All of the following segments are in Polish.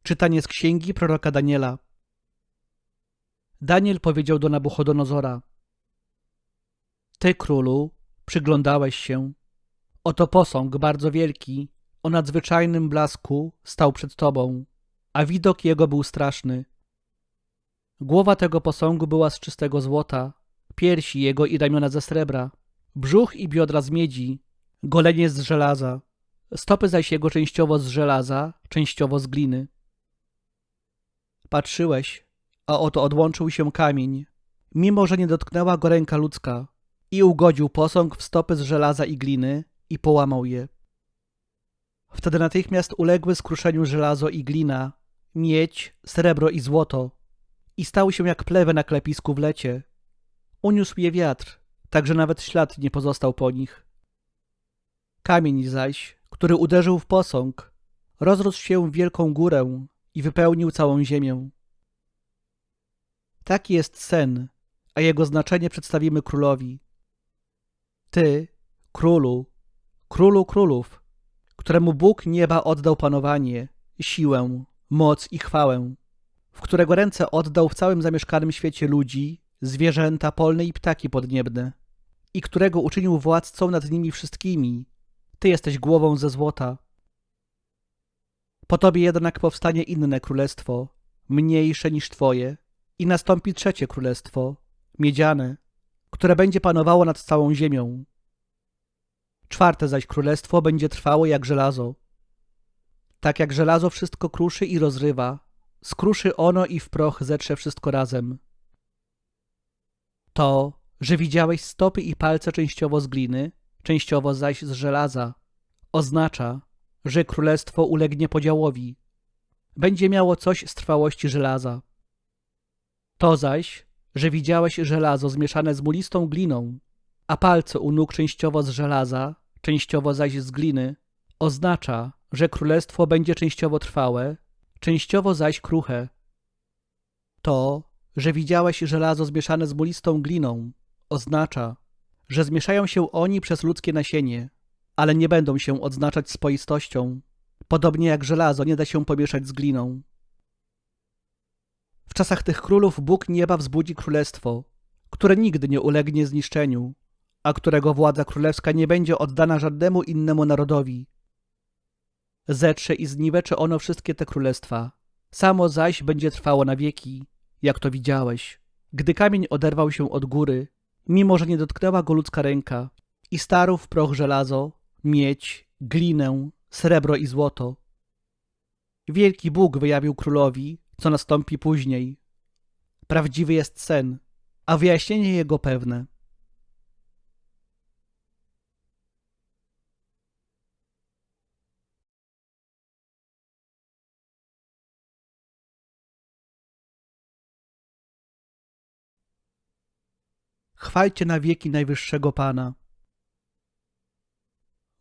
Czytanie z księgi proroka Daniela. Daniel powiedział do Nabuchodonozora: Ty, królu, przyglądałeś się. Oto posąg bardzo wielki, o nadzwyczajnym blasku, stał przed tobą, a widok jego był straszny. Głowa tego posągu była z czystego złota, piersi jego i ramiona ze srebra, brzuch i biodra z miedzi, golenie z żelaza, stopy zaś jego częściowo z żelaza, częściowo z gliny. Patrzyłeś, a oto odłączył się kamień, mimo że nie dotknęła go ręka ludzka, i ugodził posąg w stopy z żelaza i gliny i połamał je. Wtedy natychmiast uległy skruszeniu żelazo i glina, miedź, srebro i złoto, i stał się jak plewy na klepisku w lecie. Uniósł je wiatr, tak że nawet ślad nie pozostał po nich. Kamień zaś, który uderzył w posąg, rozrósł się w wielką górę i wypełnił całą ziemię. Taki jest sen, a jego znaczenie przedstawimy królowi. Ty, królu, królu królów, któremu Bóg nieba oddał panowanie, siłę, moc i chwałę, w którego ręce oddał w całym zamieszkanym świecie ludzi, zwierzęta polne i ptaki podniebne, i którego uczynił władcą nad nimi wszystkimi. Ty jesteś głową ze złota. Po tobie jednak powstanie inne królestwo, mniejsze niż twoje, i nastąpi trzecie królestwo, miedziane, które będzie panowało nad całą ziemią. Czwarte zaś królestwo będzie trwało jak żelazo. Tak jak żelazo wszystko kruszy i rozrywa, skruszy ono i w proch zetrze wszystko razem. To, że widziałeś stopy i palce częściowo z gliny, częściowo zaś z żelaza, oznacza, że królestwo ulegnie podziałowi. Będzie miało coś z trwałości żelaza. To zaś, że widziałeś żelazo zmieszane z mulistą gliną, a palce u nóg częściowo z żelaza, częściowo zaś z gliny, oznacza, że królestwo będzie częściowo trwałe, częściowo zaś kruche. To, że widziałeś żelazo zmieszane z mulistą gliną, oznacza, że zmieszają się oni przez ludzkie nasienie, ale nie będą się odznaczać spoistością, podobnie jak żelazo nie da się pomieszać z gliną. W czasach tych królów Bóg nieba wzbudzi królestwo, które nigdy nie ulegnie zniszczeniu, a którego władza królewska nie będzie oddana żadnemu innemu narodowi. Zetrze i zniweczy ono wszystkie te królestwa, samo zaś będzie trwało na wieki, jak to widziałeś, gdy kamień oderwał się od góry, mimo że nie dotknęła go ludzka ręka, i starł w proch żelazo, miedź, glinę, srebro i złoto. Wielki Bóg wyjawił królowi, co nastąpi później. Prawdziwy jest sen, a wyjaśnienie jego pewne. Chwalcie na wieki najwyższego Pana.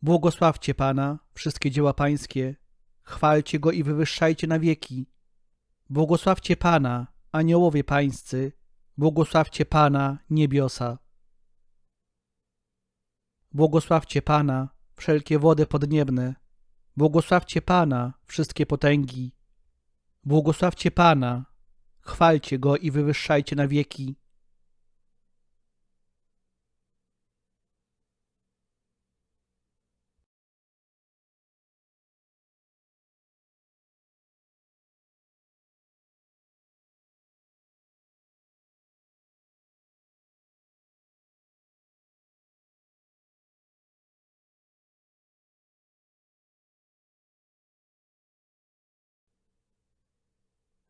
Błogosławcie Pana, wszystkie dzieła Pańskie, chwalcie Go i wywyższajcie na wieki. Błogosławcie Pana, aniołowie Pańscy, błogosławcie Pana, niebiosa. Błogosławcie Pana, wszelkie wody podniebne, błogosławcie Pana, wszystkie potęgi. Błogosławcie Pana, chwalcie Go i wywyższajcie na wieki.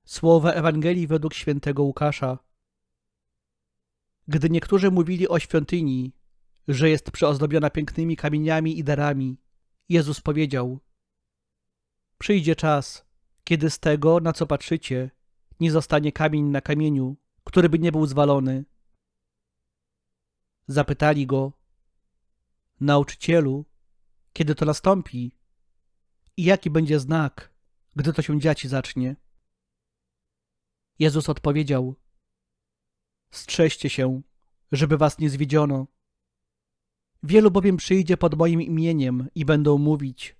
Słowa Ewangelii według świętego Łukasza. Gdy niektórzy mówili o świątyni, że jest przyozdobiona pięknymi kamieniami i darami, Jezus powiedział: Przyjdzie czas, kiedy z tego, na co patrzycie, nie zostanie kamień na kamieniu, który by nie był zwalony. Zapytali go: Nauczycielu, kiedy to nastąpi i jaki będzie znak, gdy to się dziać zacznie? Jezus odpowiedział: Strzeżcie się, żeby was nie zwiedziono. Wielu bowiem przyjdzie pod moim imieniem i będą mówić: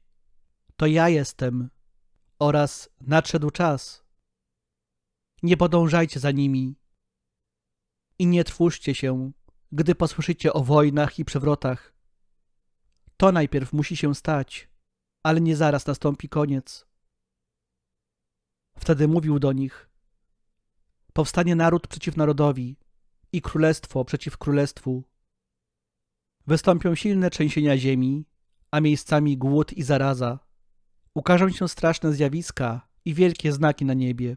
To ja jestem. oraz nadszedł czas. Nie podążajcie za nimi i nie trwóżcie się, gdy posłyszycie o wojnach i przewrotach. To najpierw musi się stać, ale nie zaraz nastąpi koniec. Wtedy mówił do nich: powstanie naród przeciw narodowi i królestwo przeciw królestwu. Wystąpią silne trzęsienia ziemi, a miejscami głód i zaraza. Ukażą się straszne zjawiska i wielkie znaki na niebie.